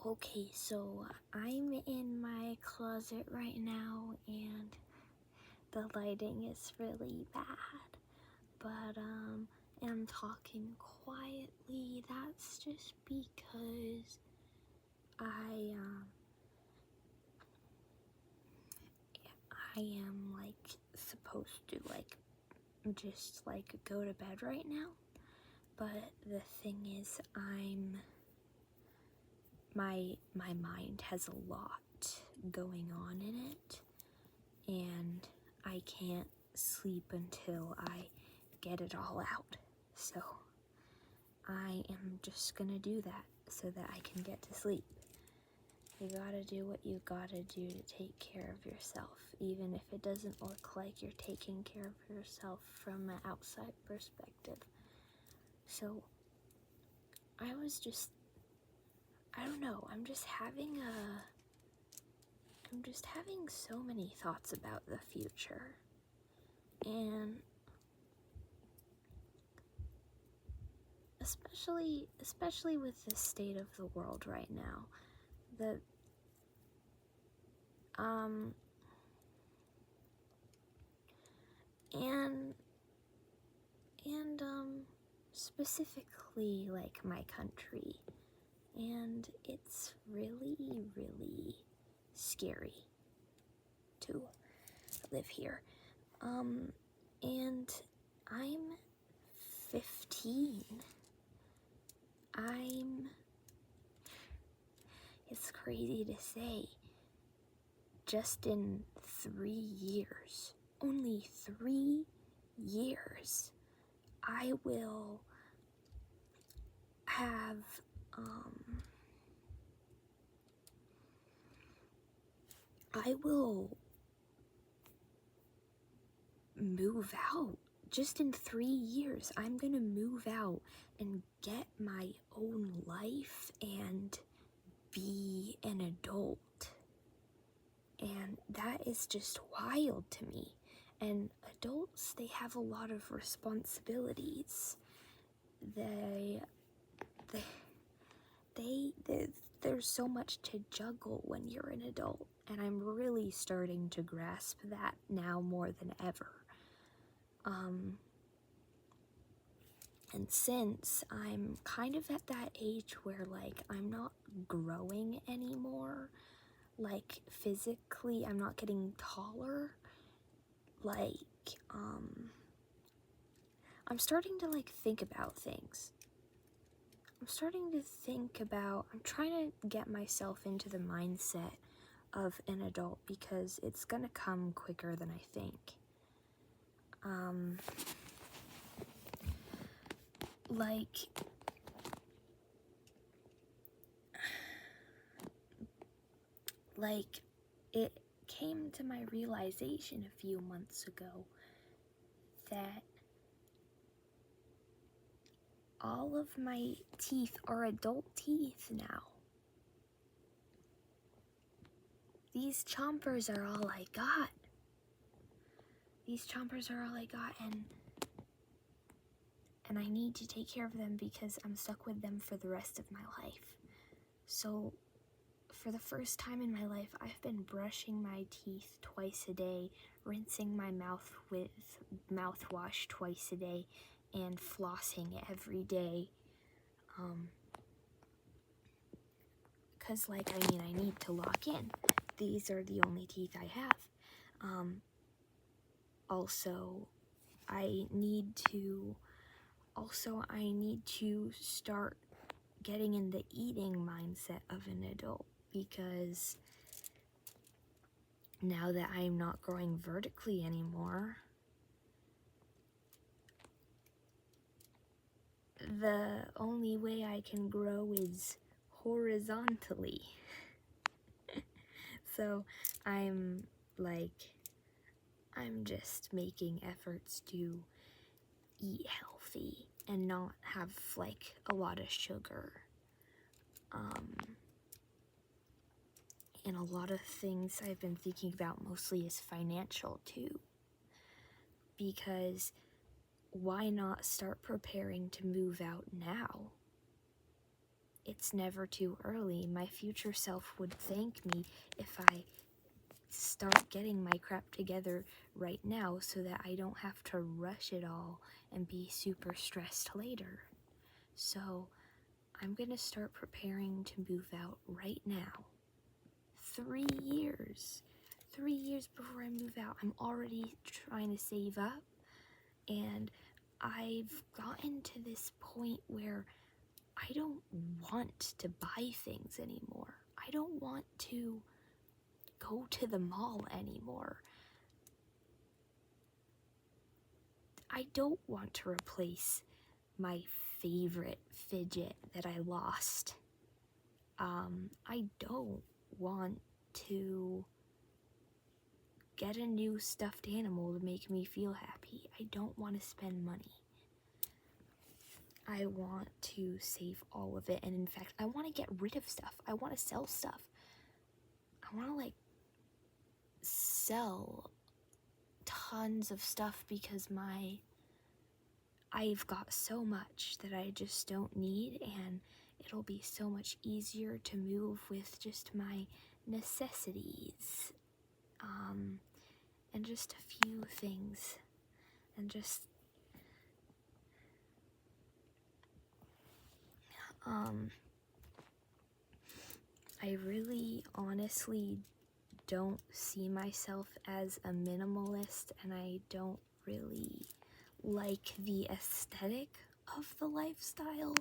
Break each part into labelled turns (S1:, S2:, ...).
S1: Okay, so I'm in my closet right now and the lighting is really bad, but I'm talking quietly. That's just because I am supposed to just go to bed right now. But the thing is, my mind has a lot going on in it, and I can't sleep until I get it all out. So I am just gonna do that so that I can get to sleep. You gotta do what you gotta do to take care of yourself, even if it doesn't look like you're taking care of yourself from an outside perspective. So I don't know, I'm just having so many thoughts about the future. And especially with the state of the world right now, the and specifically my country, and it's really scary to live here. And I'm 15. It's crazy to say, just in 3 years, only 3 years, I will have, I will move out. Just in 3 years, I'm gonna move out and get my own life and be an adult. And that is just wild to me. And adults, they have a lot of responsibilities. There's so much to juggle when you're an adult, and I'm really starting to grasp that now more than ever. And since I'm kind of at that age where I'm not growing anymore, physically I'm not getting taller, I'm starting to think about things. I'm trying to get myself into the mindset of an adult because it's gonna come quicker than I think. It came to my realization a few months ago that all of my teeth are adult teeth now. These chompers are all I got. And I need to take care of them because I'm stuck with them for the rest of my life. So, for the first time in my life, I've been brushing my teeth twice a day, rinsing my mouth with mouthwash twice a day, and flossing every day. Because, I need to lock in. These are the only teeth I have. Also, I need to start getting in the eating mindset of an adult, because now that I'm not growing vertically anymore, the only way I can grow is horizontally. So I'm just making efforts to eat healthy and not have a lot of sugar. And a lot of things I've been thinking about mostly is financial too. Because why not start preparing to move out now? it's never too early. My future self would thank me if I start getting my crap together right now so that I don't have to rush it all and be super stressed later. So I'm gonna start preparing to move out right now. 3 years. 3 years before I move out, I'm already trying to save up, and I've gotten to this point where I don't want to buy things anymore. I don't want to go to the mall anymore. I don't want to replace my favorite fidget that I lost. I don't want to get a new stuffed animal to make me feel happy. I don't want to spend money. I want to save all of it, and in fact, I want to get rid of stuff. I want to sell stuff. I want to like sell tons of stuff because I've got so much that I just don't need, and it'll be so much easier to move with just my necessities, and just a few things, and just I really honestly don't see myself as a minimalist, and I don't really like the aesthetic of the lifestyle,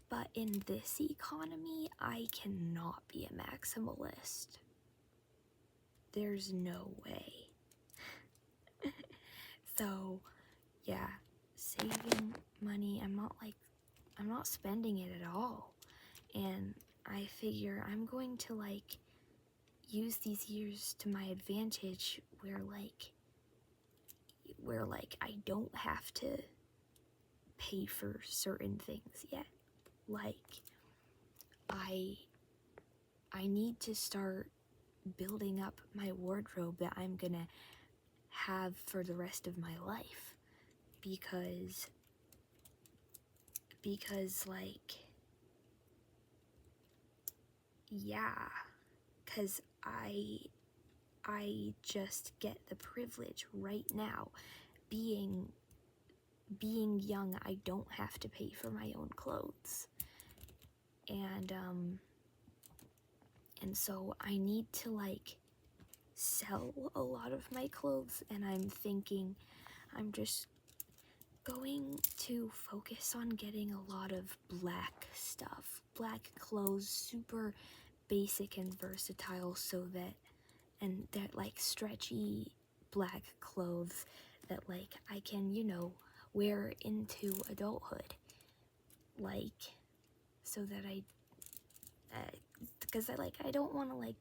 S1: but in this economy, I cannot be a maximalist. There's no way. So, yeah, saving money, I'm not spending it at all, and I figure I'm going to like use these years to my advantage where I don't have to pay for certain things yet. Like I need to start building up my wardrobe that I'm gonna have for the rest of my life, because like, yeah, because I just get the privilege right now. Being young, I don't have to pay for my own clothes. And so I need to like sell a lot of my clothes, and I'm thinking I'm just going to focus on getting a lot of black stuff, black clothes, super basic and versatile, so that like stretchy black clothes that like I can, wear into adulthood, like, so that because I don't want to like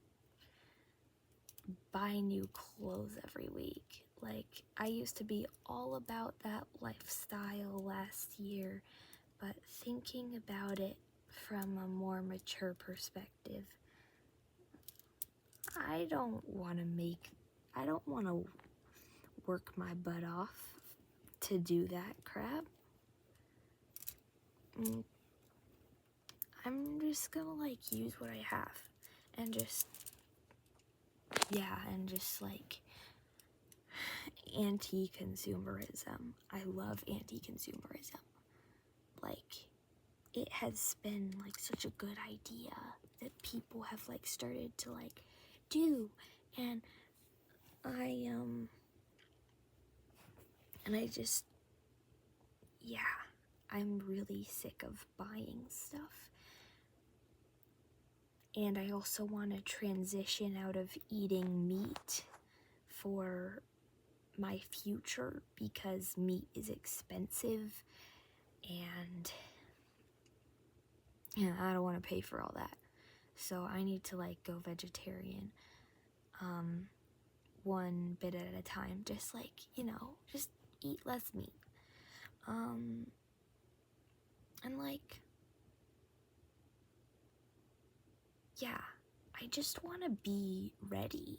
S1: buy new clothes every week. Like, I used to be all about that lifestyle last year, but thinking about it from a more mature perspective, I don't want to work my butt off to do that crap. I'm just gonna like use what I have and just like anti-consumerism. I love anti-consumerism. Like, it has been like such a good idea that people have like started to like do, and I just, I'm really sick of buying stuff. And I also want to transition out of eating meat for my future, because meat is expensive, and I don't want to pay for all that. So I need to like go vegetarian, one bit at a time, just like, just eat less meat. And like, I just want to be ready.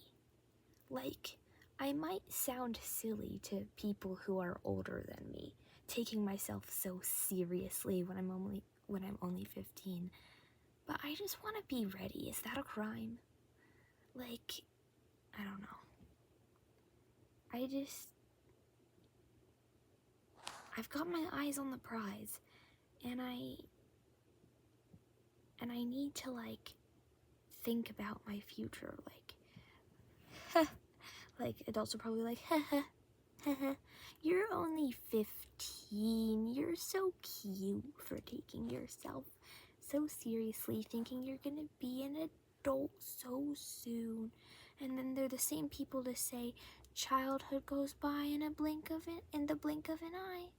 S1: Like, I might sound silly to people who are older than me, taking myself so seriously when I'm only 15, But I just want to be ready. Is that a crime? Like, I don't know. I've got my eyes on the prize, and I need to, like, think about my future, like, like, adults are probably like, you're only 15, you're so cute for taking yourself so seriously, thinking you're gonna be an adult so soon. And then they're the same people to say childhood goes by in the blink of an eye.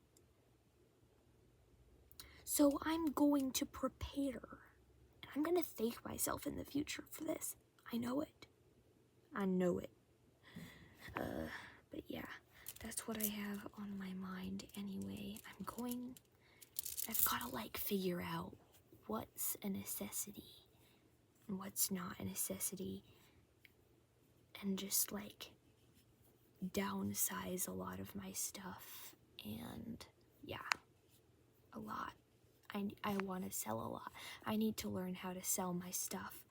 S1: So I'm going to prepare. And I'm gonna thank myself in the future for this. I know it. I know it. But yeah, that's what I have on my mind anyway. I've gotta, like, figure out what's a necessity and what's not a necessity, and just, like, downsize a lot of my stuff. And yeah, a lot. I want to sell a lot. I need to learn how to sell my stuff,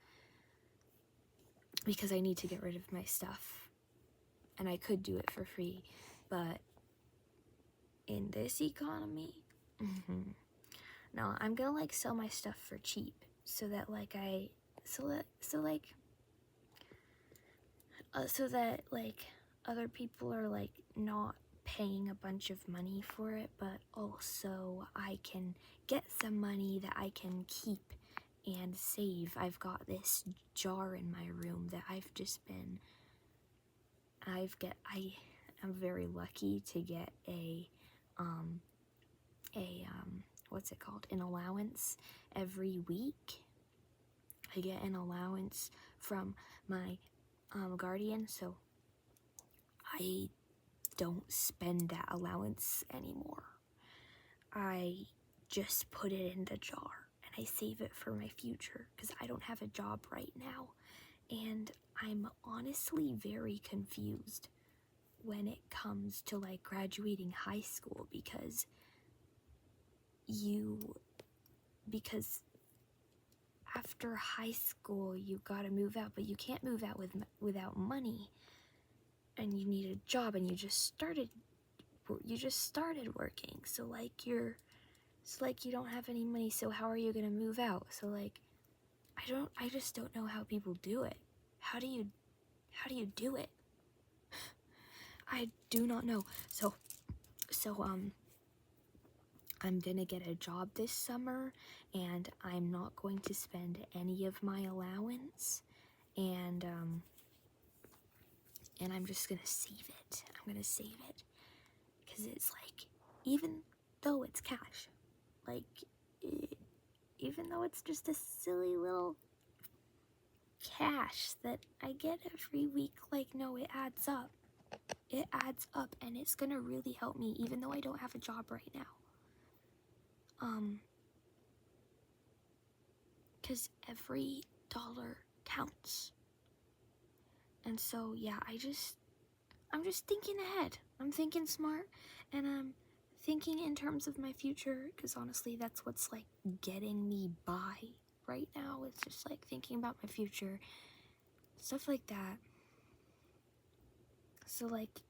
S1: because I need to get rid of my stuff, and I could do it for free, but in this economy, no, I'm gonna, like, sell my stuff for cheap, so that, like, so that, like, other people are, like, not paying a bunch of money for it, but also I can get some money that I can keep and save. I've got this jar in my room that I am very lucky to get what's it called? An allowance every week. I get an allowance from my guardian, so I don't spend that allowance anymore. I just put it in the jar and I save it for my future, because I don't have a job right now, and I'm honestly very confused when it comes to, like, graduating high school, because after high school you gotta move out, but you can't move out without money, and you need a job, and you just started working, so, like, you don't have any money, so how are you gonna move out? So, like, I just don't know how people do it. How do you do it? I do not know. So I'm gonna get a job this summer, and I'm not going to spend any of my allowance, and I'm just gonna save it. I'm gonna save it, because it's like, even though it's cash, like, even though it's just a silly little cash that I get every week, like, no, it adds up. It adds up, and it's gonna really help me, even though I don't have a job right now. Because every dollar counts. And so, yeah, I'm just thinking ahead. I'm thinking smart, and I'm thinking in terms of my future, because honestly, that's what's, like, getting me by right now. It's just, like, thinking about my future, stuff like that. So, like,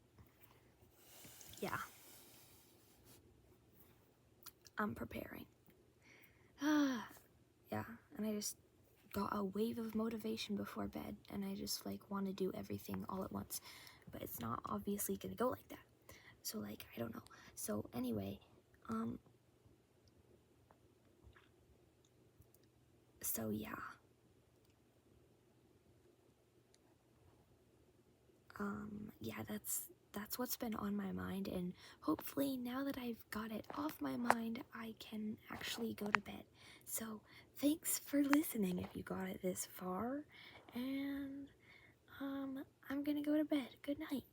S1: yeah, I'm preparing. Yeah, and I just got a wave of motivation before bed, and I just, like, want to do everything all at once, but it's not obviously gonna go like that. So, like, I don't know. So anyway, so yeah, yeah, that's what's been on my mind, and hopefully now that I've got it off my mind, I can actually go to bed. So thanks for listening if you got it this far, and I'm gonna go to bed. Good night.